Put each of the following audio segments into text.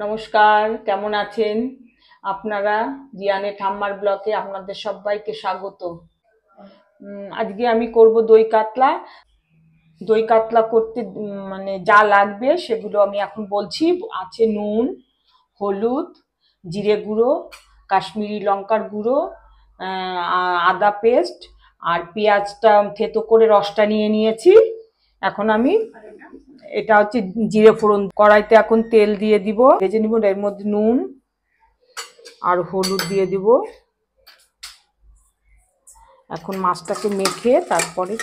নমস্কার, কেমন আছেন আপনারা? জিয়ানের ঠাম্মার ব্লকে আপনাদের সবাইকে স্বাগত। আজকে আমি করব দই কাতলা। দই কাতলা করতে মানে যা লাগবে সেগুলো আমি এখন বলছি। আছে নুন, হলুদ, জিরে গুঁড়ো, কাশ্মীরি লঙ্কার গুঁড়ো, আদা পেস্ট, আর পেঁয়াজটা থেতো করে রসটা নিয়ে নিয়েছি। এখন আমি এটা হচ্ছে জিরে ফোড়ন। কড়াইতে এখন তেল দিয়ে দিব, ভেজে নিব। এর মধ্যে নুন আর হলুদ দিয়ে দিব। এখন মাছটাকে মেখে তারপরে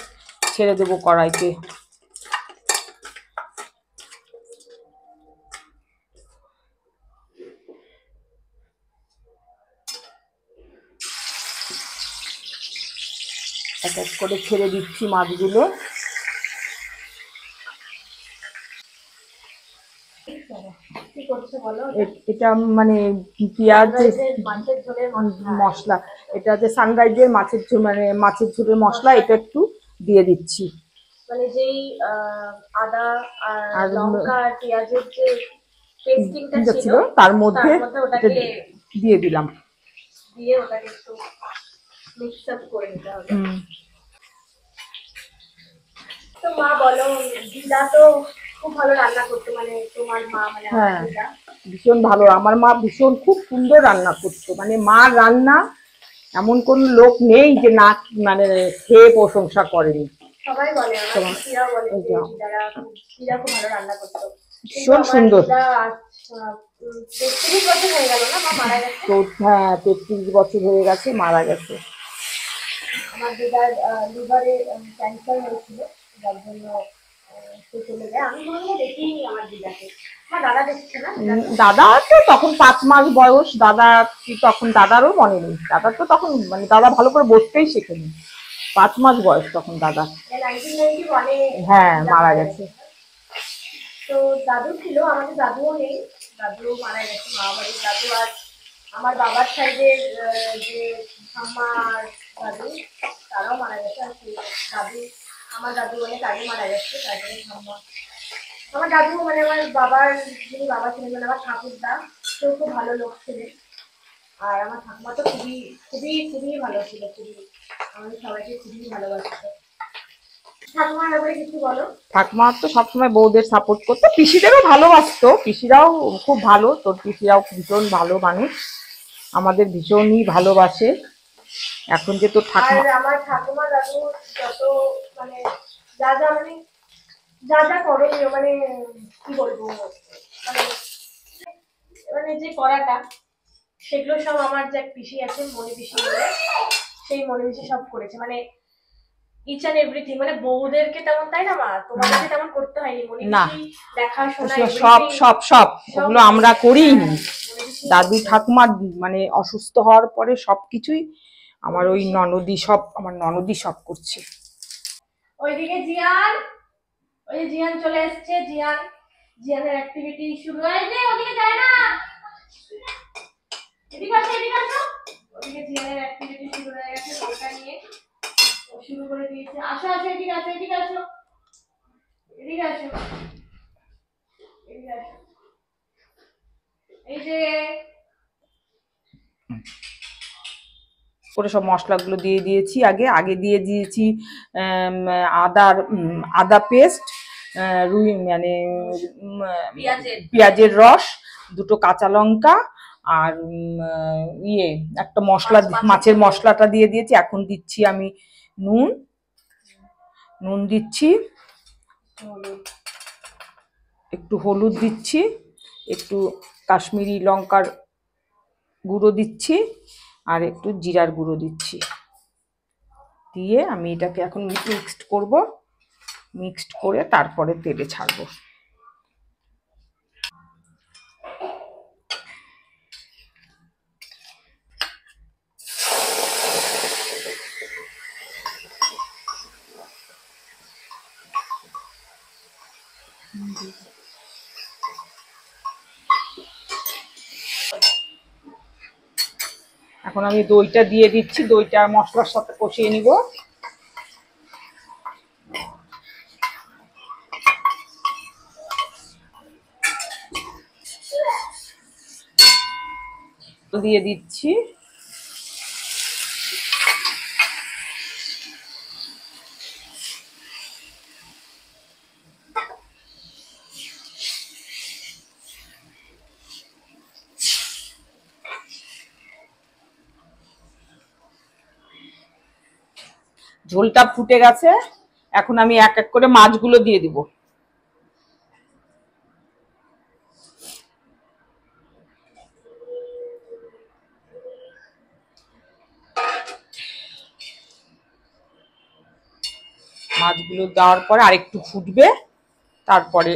ছেড়ে দেবো কড়াইতে। এক এক করে ছেড়ে দিচ্ছি মাছগুলো। এটা মানে পেঁয়াজ মশলা, এটা যে সানরাইজের মাছের ঝোল, মানে মাছের ঝোলের মশলা, এটা একটু দিয়ে দিচ্ছি। মানে যেই আদা আর লঙ্কা আর পেঁয়াজের যে পেস্টিংটা ছিল তার মধ্যে ওটাকে দিয়ে দিলাম, দিয়ে ওটাকে একটু মিক্স আপ করে নিতে হবে। তো মা বলো, দিদা তো খুব ভালো রান্না করতো, মানে তোমার মা, মানে হ্যাঁ ভীষণ ভালো। আমার মা ভীষণ খুব সুন্দর রান্না করতো, মানে মার রান্না এমন কোন লোক নেই যে না মানে খেয়ে প্রশংসা করেনি। সবাই বলে, আমার দিদিরাও বলে যে দিদা খুব ভালো রান্না করতো। ভীষণ সুন্দর। হ্যাঁ, 33 বছর হয়ে গেল না মা মারা গেছে? হ্যাঁ 33 বছর হয়ে গেছে, মারা গেছে। আমার দিদার লিভারে ক্যান্সার হয়েছিল, যার জন্য সে চলে যায়। আমি কোনোদিনও দেখিনি আমার দিদাকে। আমার দাদা দেখছে না, দাদা তো তখন 5 মাস বয়স। দাদা তখন, দাদারও মনে নেই। দাদা তো তখন মানে দাদা ভালো করে বসতেই শেখেনি। 5 মাস বয়স তখন দাদা। 1991-এ হ্যাঁ মারা গেছে। তো দাদু ছিল, আমাদের দাদুও নেই, দাদুও মারা গেছে। মা বাড়ির দাদু আর আমার বাবার সাইডের যে ঠাম্মা আর দাদু, তারাও মারা গেছে। আর দাদু, আমার দাদু অনেক আগে মারা গেছে, তারপরে ঠাম্মা। আমার দাদু মানে আমার বাবার যিনি বাবা ছিলেন, মানে আমার ঠাকুরদা, সেও খুব ভালো লোক ছিলেন। আর আমার ঠাকুমা তো খুবই খুবই খুবই ভালো ছিল, খুবই আমাদের সবাইকে খুবই ভালোবাসতো। ঠাকুমার ব্যাপারে কিছু বলো। ঠাকুমা তো সবসময় বউদের সাপোর্ট করতো, পিসিদেরও ভালোবাসতো। পিসিরাও খুব ভালো, তোর পিসিরাও ভীষণ ভালো মানুষ, আমাদের ভীষণই ভালোবাসে। এখন যে তোর ঠাকুমা, আমার ঠাকুমা দাদু যত মানে যা যা মানে যা যা করণীয়, মানে কি বলবো, মানে মানে যে করাটা, সেগুলো সব আমার যে এক পিসি আছে, মনি পিসি বলে, সেই মনি পিসি সব করেছে। মানে ইচ অ্যান্ড এভরিথিং, মানে বউদেরকে তেমন, তাই না মা, তোমাদেরকে তেমন করতে হয়নি। মনি পিসি দেখাশোনা সব সব সব ওগুলো আমরা করিনি। দাদু ঠাকুমার মানে অসুস্থ হওয়ার পরে সবকিছুই আমার ওই ননদি সব, আমার ননদি সব করছে। ওইদিকে জিয়ান, ওই যে জিয়ান চলে এসছে। জিয়ানের অ্যাক্টিভিটি শুরু হয়েছে। ওদিকে যায় না, এদিকে আসো, এদিকে আসো। ওদিকে জিয়ানের অ্যাক্টিভিটি শুরু হয়ে গেছে, বলটা নিয়ে ও শুরু করে দিয়েছে। আসো আসো, এদিকে আসো, এদিকে আসো, এদিকে আসো, এদিকে আসো। এই যে করে সব মশলাগুলো দিয়ে দিয়েছি। আগে আগে দিয়ে দিয়েছি আদার আদা পেস্ট, রুই মানে পেঁয়াজের রস, দুটো কাঁচা লঙ্কা, আর ইয়ে একটা মশলা, মাছের মশলাটা দিয়ে দিয়েছি। এখন দিচ্ছি আমি নুন, নুন দিচ্ছি, একটু হলুদ দিচ্ছি, একটু কাশ্মীরি লঙ্কার গুঁড়ো দিচ্ছি, আর একটু জিরার গুঁড়ো দিচ্ছি। দিয়ে আমি এটাকে এখন মিক্সড করব। মিক্সড করে তারপরে তেলে ছাড়বো। এখন আমি দইটা দিয়ে দিচ্ছি, দইটা মশলার সাথে কষিয়ে নিব। দিয়ে দিচ্ছি। ঝোলটা ফুটে গেছে, এখন আমি এক এক করে মাছগুলো দিয়ে দিব। মাছগুলো দেওয়ার পরে আরেকটু ফুটবে, তারপরে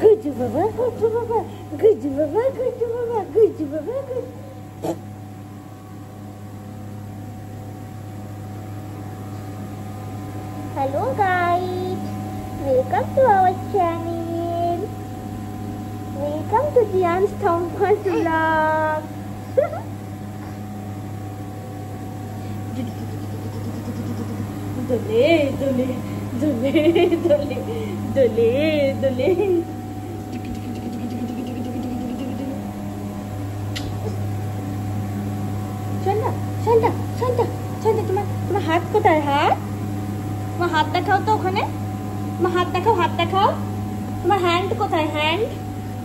গুজু বাবা, গুজু বাবা, গুজু বাবা, গুজু বাবা, গুজু বাবা, Hello guys, welcome to our channel. Welcome to Jian's Thomas vlog. Dole, dole, dole, dole, dole, dole. Shanta, Shanta, Shanta, Shanta, তোমার হাত কোথায়? হাত, তোমার হাত দেখাও তো ওখানে। তোমার হাত দেখাও, হাত দেখাও। তোমার হ্যান্ড কোথায়? হ্যান্ড,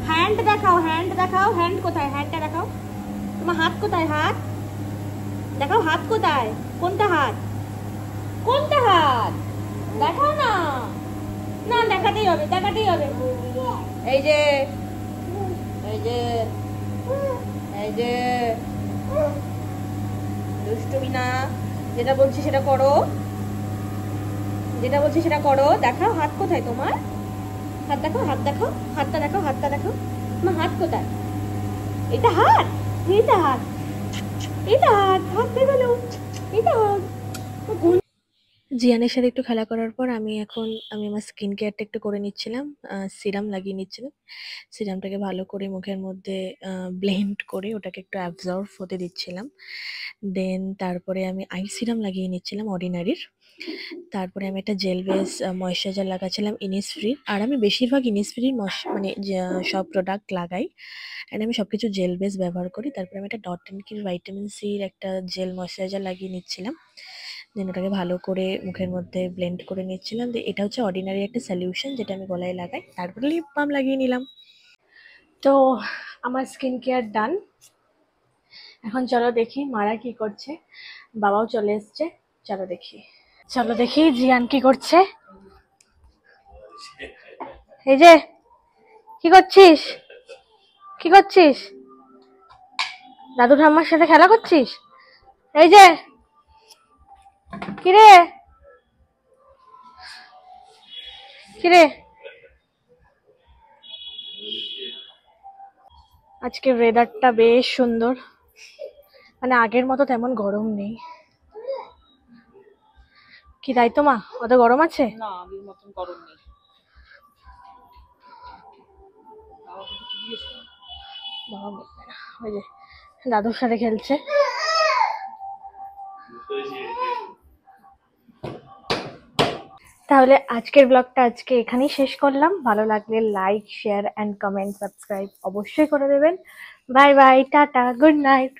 হ্যান্ড দেখাও, হ্যান্ড দেখাও। হ্যান্ড কোথায়? হ্যান্ডটা দেখাও। তোমার হাত কোথায়? হাত দেখাও, হাত কোথায়? কোনটা হাত? কোনটা হাত দেখাও না। না, দেখাতেই হবে, দেখাতেই হবে। এই যে, এই যে, এই যে, দুষ্টুমি না, যেটা বলছি সেটা করো, যেটা বলছি সেটা করো। দেখাও হাত কোথায় তোমার? হাত দেখাও, হাত দেখাও, হাতটা দেখাও, হাতটা দেখাও। তোমার হাত কোথায়? এটা হাত, এটা হাত, এটা হাত, হাত দেখালো, এটা হাত। জিয়ানের সাথে একটু খেলা করার পর আমি আমার স্কিন কেয়ারটা একটু করে নিচ্ছিলাম, সিরাম লাগিয়ে নিচ্ছিলাম। সিরামটাকে ভালো করে মুখের মধ্যে ব্লেন্ড করে ওটাকে একটু অ্যাবজর্ব হতে দিচ্ছিলাম। দেন তারপরে আমি আই সিরাম লাগিয়ে নিচ্ছিলাম অর্ডিনারির। তারপরে আমি একটা জেল বেস ময়েশ্চারাইজার লাগাচ্ছিলাম ইনিসফ্রির। আর আমি বেশিরভাগ ইনিসফ্রির মানে সব প্রোডাক্ট লাগাই, অ্যান্ড আমি সবকিছু জেল বেস ব্যবহার করি। তারপরে আমি একটা ডট অ্যান্ড কির ভাইটামিন সির একটা জেল ময়েশ্চারাইজার লাগিয়ে নিচ্ছিলাম। দেন ওটাকে ভালো করে মুখের মধ্যে ব্লেন্ড করে নিচ্ছিলাম। এটা হচ্ছে অর্ডিনারি একটা সলিউশন যেটা আমি গলায় লাগাই। তারপরে লিপ বাম লাগিয়ে নিলাম। তো আমার স্কিন কেয়ার ডান। এখন চলো দেখি মারা কি করছে। বাবাও চলে এসছে, চলো দেখি। চলো দেখি জিয়ান কি করছে। এই যে, কি করছিস? কি করছিস? দাদু ঠাম্মার সাথে খেলা করছিস? এই যে, কিরে কিরে, আজকে ওয়েদারটা বেশ সুন্দর, মানে আগের মতো তেমন গরম নেই। কি তাই তো মা, অত গরম আছে? না, আগের মতন গরম নেই। বাবা বলবে না, ওই যে দাদুর সাথে খেলছে। তাহলে আজকের ব্লগটা আজকে এখানেই শেষ করলাম। ভালো লাগলে like, share and comment, subscribe অবশ্যই করে দেবেন। Bye bye, tata, good night.